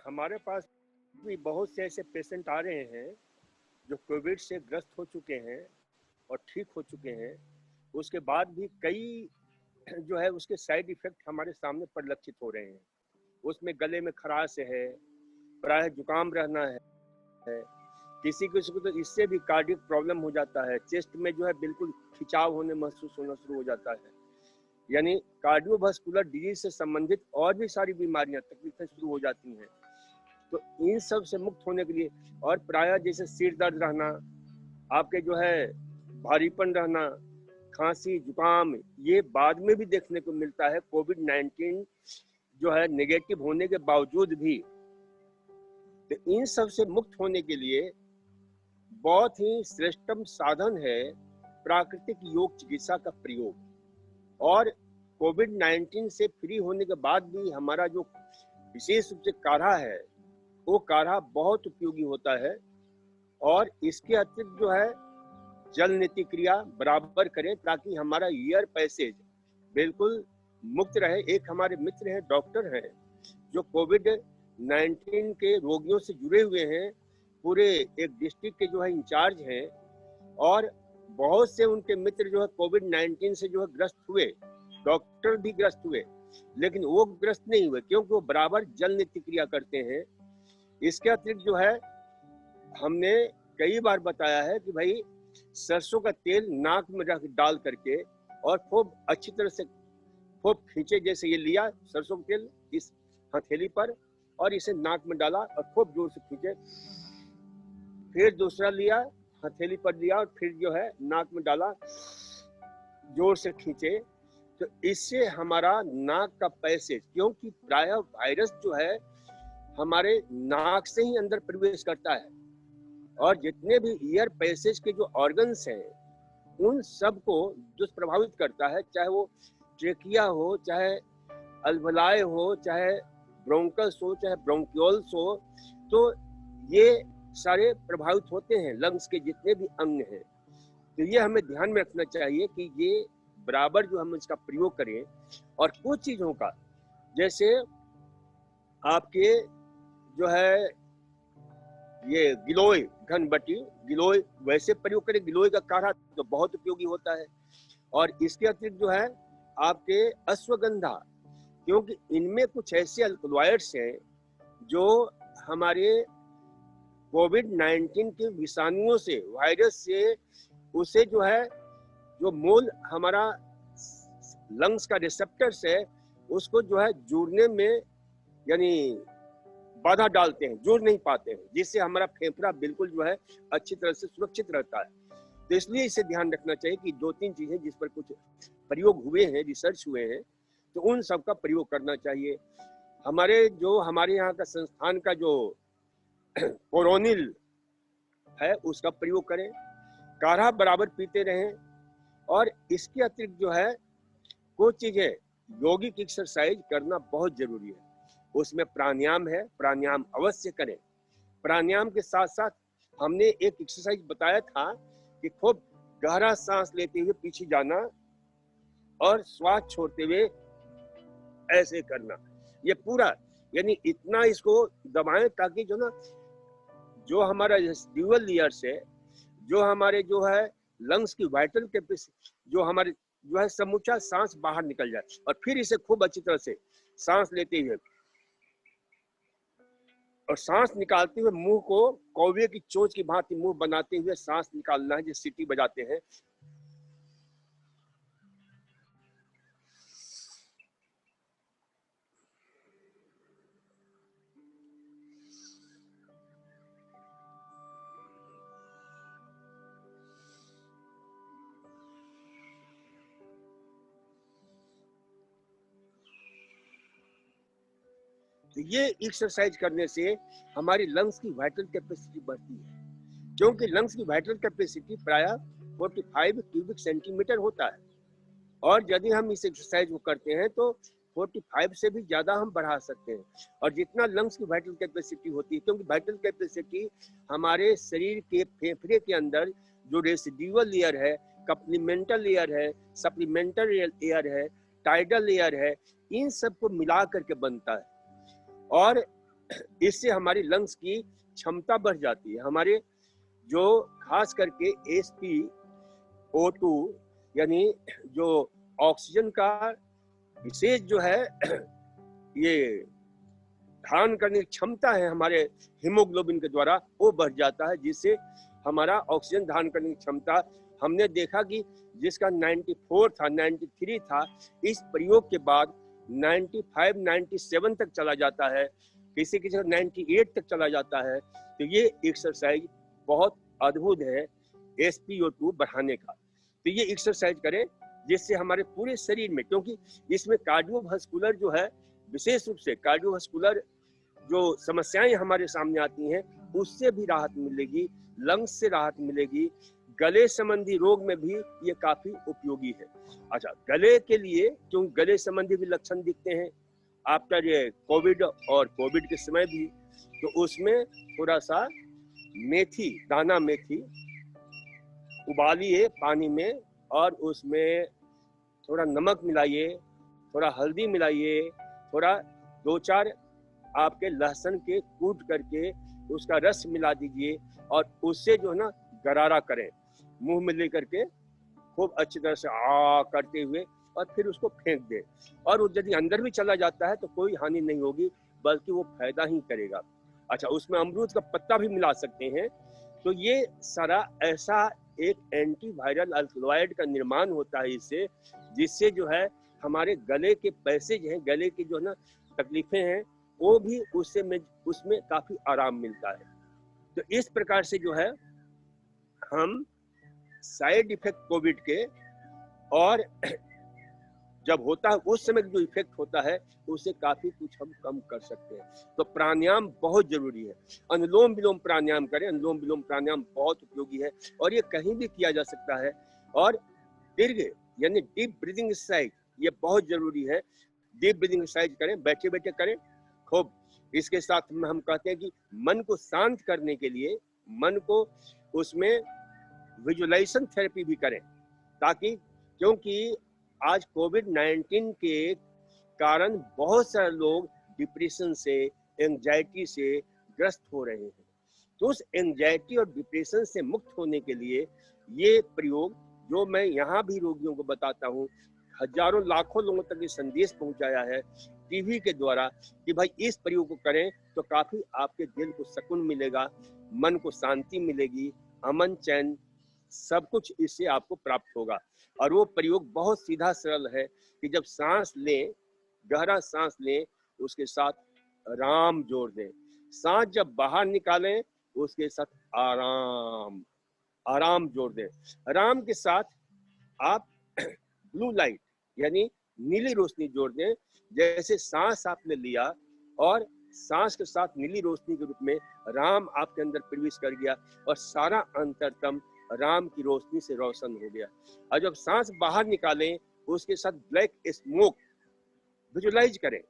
हमारे पास भी बहुत से ऐसे पेशेंट आ रहे हैं जो कोविड से ग्रस्त हो चुके हैं और ठीक हो चुके हैं। उसके बाद भी कई जो है उसके साइड इफेक्ट हमारे सामने परिलक्षित हो रहे हैं। उसमें गले में खराश है, प्रायः जुकाम रहना है, किसी किसी को तो इससे भी कार्डियक प्रॉब्लम हो जाता है, चेस्ट में जो है बिल्कुल खिंचाव होने महसूस होना शुरू हो जाता है। यानी कार्डियोवास्कुलर डिजीज से संबंधित और भी सारी बीमारियां तकलीफें शुरू हो जाती हैं। तो इन सब से मुक्त होने के लिए और प्रायः जैसे सिर दर्द रहना, आपके जो है भारीपन रहना, खांसी जुकाम, ये बाद में भी देखने को मिलता है कोविड-19 जो है नेगेटिव होने के बावजूद भी। तो इन सब से मुक्त होने के लिए बहुत ही श्रेष्ठतम साधन है प्राकृतिक योग चिकित्सा का प्रयोग। और कोविड-19 से फ्री होने के बाद भी हमारा जो विशेष रूप से काढ़ा है, वो काढ़ा बहुत उपयोगी होता है। और इसके अतिरिक्त जो है जल नीति क्रिया बराबर करें ताकि हमारा ईयर पैसेज बिल्कुल मुक्त रहे। एक हमारे मित्र हैं, डॉक्टर हैं, जो कोविड-19 के रोगियों से जुड़े हुए हैं, पूरे एक डिस्ट्रिक्ट के जो है इंचार्ज हैं। और बहुत से उनके मित्र जो है कोविड-19 से जो है ग्रस्त हुए, डॉक्टर भी ग्रस्त हुए, लेकिन वो ग्रस्त नहीं हुए क्योंकि वो बराबर जल नीति क्रिया करते हैं। इसके अतिरिक्त जो है हमने कई बार बताया है कि भाई सरसों का तेल नाक में रख डाल करके और खूब अच्छी तरह से खूब खींचे, जैसे ये लिया सरसों का तेल इस हथेली पर और इसे नाक में डाला और खूब जोर से खींचे, फिर दूसरा लिया हथेली पर लिया और फिर जो है नाक में डाला, जोर से खींचे। तो इससे हमारा नाक का पैसेज, क्योंकि प्रायः वायरस जो है हमारे नाक से ही अंदर प्रवेश करता है और जितने भी ईयर पैसेज के जो ऑर्गन्स हैं उन सब को दुष्प्रभावित करता है, चाहे वो ट्रेकिया हो, चाहे अल्वलाय हो, चाहे ब्रोंकस हो, चाहे ब्रोंक्यूल्स हो। तो ये सारे प्रभावित होते हैं, लंग्स के जितने भी अंग हैं। तो ये हमें ध्यान में रखना चाहिए कि ये बराबर जो हम इसका प्रयोग करें। और कुछ चीजों का जैसे आपके जो है ये गिलोय घनबटी गिलोय वैसे प्रयोग करें, गिलोय का काढ़ा तो बहुत उपयोगी होता है। और इसके अतिरिक्त जो है आपके अश्वगंधा, क्योंकि इनमें कुछ ऐसे अल्कलॉइड्स हैं जो हमारे कोविड-19 के विषाणुओं से, वायरस से, उसे जो है जो मूल हमारा लंग्स का रिसेप्टर्स है उसको जो है जुड़ने में यानी बाधा डालते हैं, जुड़ नहीं पाते हैं, जिससे हमारा फेफड़ा बिल्कुल जो है अच्छी तरह से सुरक्षित रहता है। तो इसलिए इसे ध्यान रखना चाहिए कि 2-3 चीजें जिस पर कुछ प्रयोग हुए हैं, रिसर्च हुए हैं, तो उन सब का प्रयोग करना चाहिए। हमारे यहाँ का संस्थान का जो कोरोनिल है उसका प्रयोग करें, काढ़ा बराबर पीते रहें। और इसके अतिरिक्त जो है कुछ चीजें यौगिक एक्सरसाइज करना बहुत जरूरी है। उसमें प्राणायाम है, प्राणायाम अवश्य करें। प्राणायाम के साथ साथ हमने एक एक्सरसाइज बताया था कि खूब गहरा सांस लेते हुए पीछे जाना और श्वास छोड़ते हुए ऐसे करना। ये पूरा यानी इतना इसको दबाएं ताकि जो ना जो हमारा ड्यूअल लेयर्स है, जो हमारे जो है लंग्स की वाइटल कैपेसिटी, जो हमारे जो है समूचा सांस बाहर निकल जाए। और फिर इसे खूब अच्छी तरह से सांस लेते हुए और सांस निकालते हुए मुंह को कौवे की चोंच की भांति मुंह बनाते हुए सांस निकालना है, जिस सीटी बजाते हैं। तो ये एक्सरसाइज करने से हमारी लंग्स की वाइटल कैपेसिटी बढ़ती है, क्योंकि लंग्स की वाइटल कैपेसिटी प्रायः 45 क्यूबिक सेंटीमीटर होता है। और यदि हम इस एक्सरसाइज को करते हैं तो 45 से भी ज्यादा हम बढ़ा सकते हैं। और जितना लंग्स की वाइटल कैपेसिटी होती है, क्योंकि वाइटल कैपेसिटी हमारे शरीर के फेफड़े के अंदर जो रेसिड्यूअल लेयर है, कप्लीमेंटल लेयर है, सप्लीमेंटल लेयर है, टाइडल लेयर है, इन सबको मिला करके बनता है। और इससे हमारी लंग्स की क्षमता बढ़ जाती है। हमारे जो खास करके SpO2 यानी जो ऑक्सीजन का विशेष जो है ये धारण करने की क्षमता है हमारे हीमोग्लोबिन के द्वारा, वो बढ़ जाता है, जिससे हमारा ऑक्सीजन धारण करने की क्षमता, हमने देखा कि जिसका 94 था, 93 था, इस प्रयोग के बाद 95, 97 तक चला जाता है, किसी किसी का 98 तक चला जाता है। तो ये एक्सरसाइज बहुत अद्भुत है SpO2 बढ़ाने का। तो ये एक्सरसाइज करें जिससे हमारे पूरे शरीर में, क्योंकि इसमें कार्डियोवास्कुलर जो है, विशेष रूप से कार्डियोवास्कुलर जो समस्याएं हमारे सामने आती हैं उससे भी राहत मिलेगी, लंग्स से राहत मिलेगी, गले संबंधी रोग में भी ये काफी उपयोगी है। अच्छा, गले के लिए, क्योंकि गले संबंधी भी लक्षण दिखते हैं आपका ये कोविड और कोविड के समय भी, तो उसमें थोड़ा सा मेथी, दाना मेथी उबालिए पानी में और उसमें थोड़ा नमक मिलाइए, थोड़ा हल्दी मिलाइए, थोड़ा 2-4 आपके लहसुन के कूट करके उसका रस मिला दीजिए और उससे जो है ना गरारा करें, मुंह में लेकर के खूब अच्छी तरह से आ करते हुए, और फिर उसको फेंक दें। और वो यदि अंदर भी चला जाता है तो कोई हानि नहीं होगी, बल्कि वो फायदा ही करेगा। अच्छा, उसमें अमरूद का पत्ता भी मिला सकते हैं। तो ये सारा ऐसा एक एंटीवायरल अल्कलॉइड का निर्माण होता है इससे, जिससे जो है हमारे गले के पैसेज हैं, गले की जो है ना तकलीफें हैं, वो भी उसमें काफी आराम मिलता है। तो इस प्रकार से जो है हम साइड इफेक्ट कोविड के, और जब होता है उस समय जो इफेक्ट होता है उससे काफी कुछ हम कम कर सकते हैं। तो प्राणायाम बहुत जरूरी है। अनुलोम विलोम प्राणायाम करें, अनुलोम विलोम प्राणायाम बहुत उपयोगी है और ये कहीं भी किया जा सकता है। और दीर्घ यानी डीप ब्रीदिंग एक्सरसाइज ये बहुत जरूरी है। डीप ब्रीदिंग एक्सरसाइज करें, बैठे बैठे करें खूब। इसके साथ में हम कहते हैं कि मन को शांत करने के लिए मन को उसमें विजुअलाइजेशन थेरेपी भी करें, ताकि, क्योंकि आज कोविड-19 के कारण बहुत सारे लोग डिप्रेशन से, एंजाइटी से ग्रस्त हो रहे हैं। तो उस एंजाइटी और डिप्रेशन से मुक्त होने के लिए ये प्रयोग, जो मैं यहाँ भी रोगियों को बताता हूँ, हजारों लाखों लोगों तक ये संदेश पहुंचाया है टीवी के द्वारा कि भाई इस प्रयोग को करें तो काफी आपके दिल को सुकून मिलेगा, मन को शांति मिलेगी, अमन चैन सब कुछ इससे आपको प्राप्त होगा। और वो प्रयोग बहुत सीधा सरल है कि जब सांस लें, गहरा सांस लें, उसके साथ राम जोड़ दें। सांस जब बाहर निकालें उसके साथ आराम, आराम जोड़ दें। राम के साथ आप ब्लू लाइट यानी नीली रोशनी जोड़ दें। जैसे सांस आपने लिया और सांस के साथ नीली रोशनी के रूप में राम आपके अंदर प्रवेश कर गया और सारा अंतरतम राम की रोशनी से रोशन हो गया। और जब सांस बाहर निकालें उसके साथ ब्लैक स्मोक विजुअलाइज करें,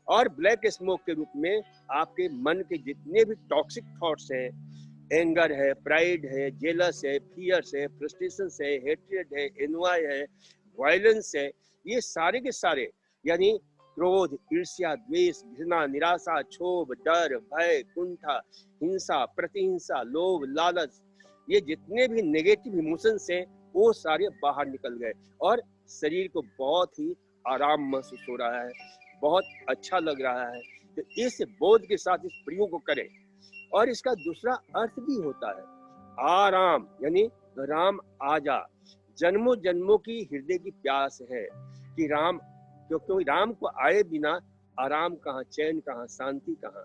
और ब्लैक स्मोक के रूप में आपके मन के जितने भी टॉक्सिक थॉट्स हैं, एंगर है, प्राइड है, जेलस है, फियर्स है, फ्रस्ट्रेशन है, हेट्रेड है, एनवाई है, वायलेंस है, ये सारे के सारे यानी क्रोध, ईर्ष्या, द्वेष, घृणा, निराशा, क्षोभ, डर, भय, कुंठा, हिंसा, प्रतिहिंसा, लोभ, लालच, ये जितने भी नेगेटिव इमोशंस हैं वो सारे बाहर निकल गए और शरीर को बहुत ही आराम महसूस हो रहा है, बहुत अच्छा लग रहा है। तो इस बोध के साथ इस प्रयोग को करें। और इसका दूसरा अर्थ भी होता है आराम, यानी राम आजा। जन्मों जन्मों की हृदय की प्यास है कि राम, क्योंकि राम को आए बिना आराम कहाँ, चैन कहाँ, शांति कहाँ।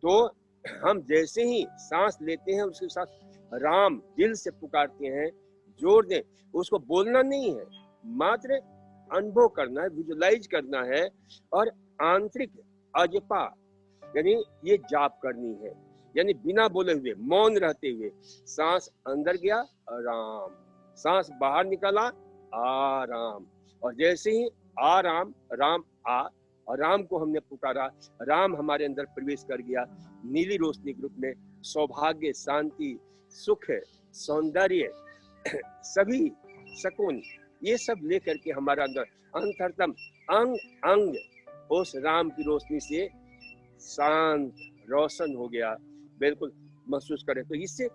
तो हम जैसे ही सांस लेते हैं उसके साथ राम दिल से पुकारते हैं, जोड़ दें। उसको बोलना नहीं है, मात्र अनुभव करना है, विजुअलाइज करना है और आंतरिक अजपा यानी ये जाप करनी है, यानी बिना बोले हुए, मौन रहते हुए। सांस अंदर गया राम, सांस बाहर निकाला आराम, और जैसे ही आराम, राम आ, और राम को हमने पुकारा, राम हमारे अंदर प्रवेश कर गया नीली रोशनी के रूप में। सौभाग्य, शांति, सुख, सौंदर्य, सभी सुकून, ये सब लेकर के हमारा अंदर अंतरतम अंग अंग उस राम की रोशनी से शांत, रोशन हो गया, बिल्कुल महसूस करें। तो इससे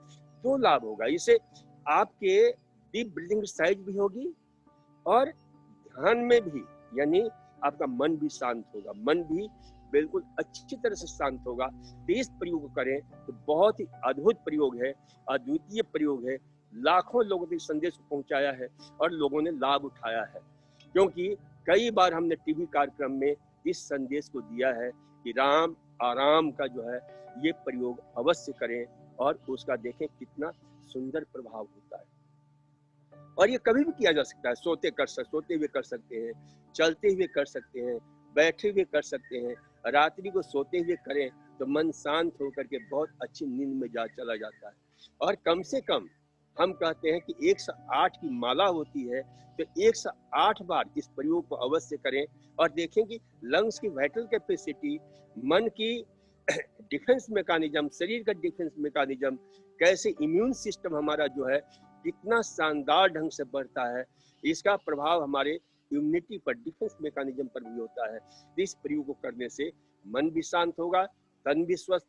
दो लाभ होगा, इससे आपके डीप ब्रीदिंग एक्सरसाइज भी होगी और ध्यान में भी, यानी आपका मन भी शांत होगा, मन भी बिल्कुल अच्छी तरह से शांत होगा। तो इस प्रयोग को करें तो बहुत ही अद्भुत प्रयोग है, अद्वितीय प्रयोग है। लाखों लोगों तक संदेश को पहुंचाया है और लोगों ने लाभ उठाया है, क्योंकि कई बार हमने टीवी कार्यक्रम में इस संदेश को दिया है कि राम आराम का जो है ये प्रयोग अवश्य करें और उसका देखें कितना सुंदर प्रभाव होता है। और ये कभी भी किया जा सकता है, सोते हुए कर सकते हैं, चलते हुए कर सकते हैं, बैठे हुए कर सकते हैं। रात्रि को सोते हुए करें तो मन शांत होकर के बहुत अच्छी नींद में चला जाता है। और कम से कम हम कहते हैं कि 108 की माला होती है, तो 108 बार इस प्रयोग को अवश्य करें और देखें कि लंग्स की वाइटल कैपेसिटी, मन की डिफेंस मैकेनिज्म, शरीर का डिफेंस मैकेनिज्म, कैसे इम्यून सिस्टम हमारा जो है कितना शानदार ढंग से बढ़ता है। इसका प्रभाव हमारे इम्यूनिटी पर, डिफेंस मैकेनिज्म पर भी होता है। इस प्रयोग को करने से मन भी शांत होगा, तन भी स्वस्थ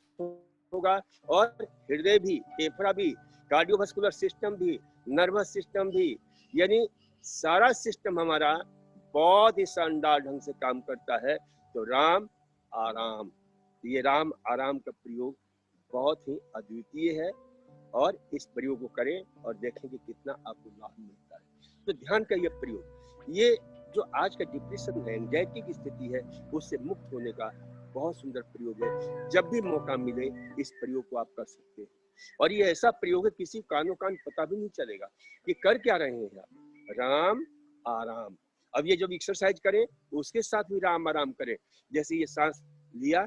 होगा और हृदय भी, फेफड़ा भी, कार्डियोवास्कुलर सिस्टम भी, नर्वस सिस्टम भी, यानी सारा सिस्टम हमारा बहुत ही शानदार ढंग से काम करता है। तो राम आराम, ये राम आराम का प्रयोग बहुत ही अद्वितीय है और इस प्रयोग को करें और देखें कि कितना आपको लाभ मिलता है। तो ध्यान का ये प्रयोग, ये जो आज का डिप्रेशन है, एंजाइटी की स्थिति है, उससे मुक्त होने का बहुत सुंदर प्रयोग है। जब भी मौका मिले इस प्रयोग को आप कर सकते हैं। और ये ऐसा प्रयोग है किसी कानो कान पता भी नहीं चलेगा कि कर क्या रहे हैं आप। राम आराम। अब ये जब एक्सरसाइज करें उसके साथ भी राम आराम करें। जैसे ये सांस लिया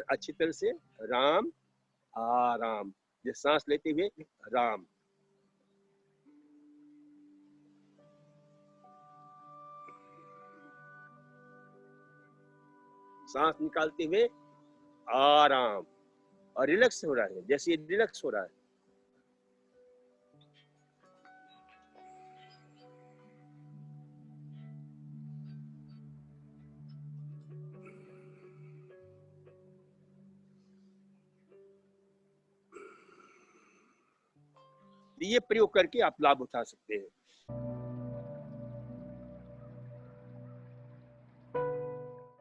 अच्छी तरह से, राम आराम, ये सांस लेते हुए राम, सांस निकालते हुए आराम, और रिलैक्स हो रहा है, जैसे ये रिलैक्स हो रहा है। ये प्रयोग करके आप लाभ उठा सकते हैं।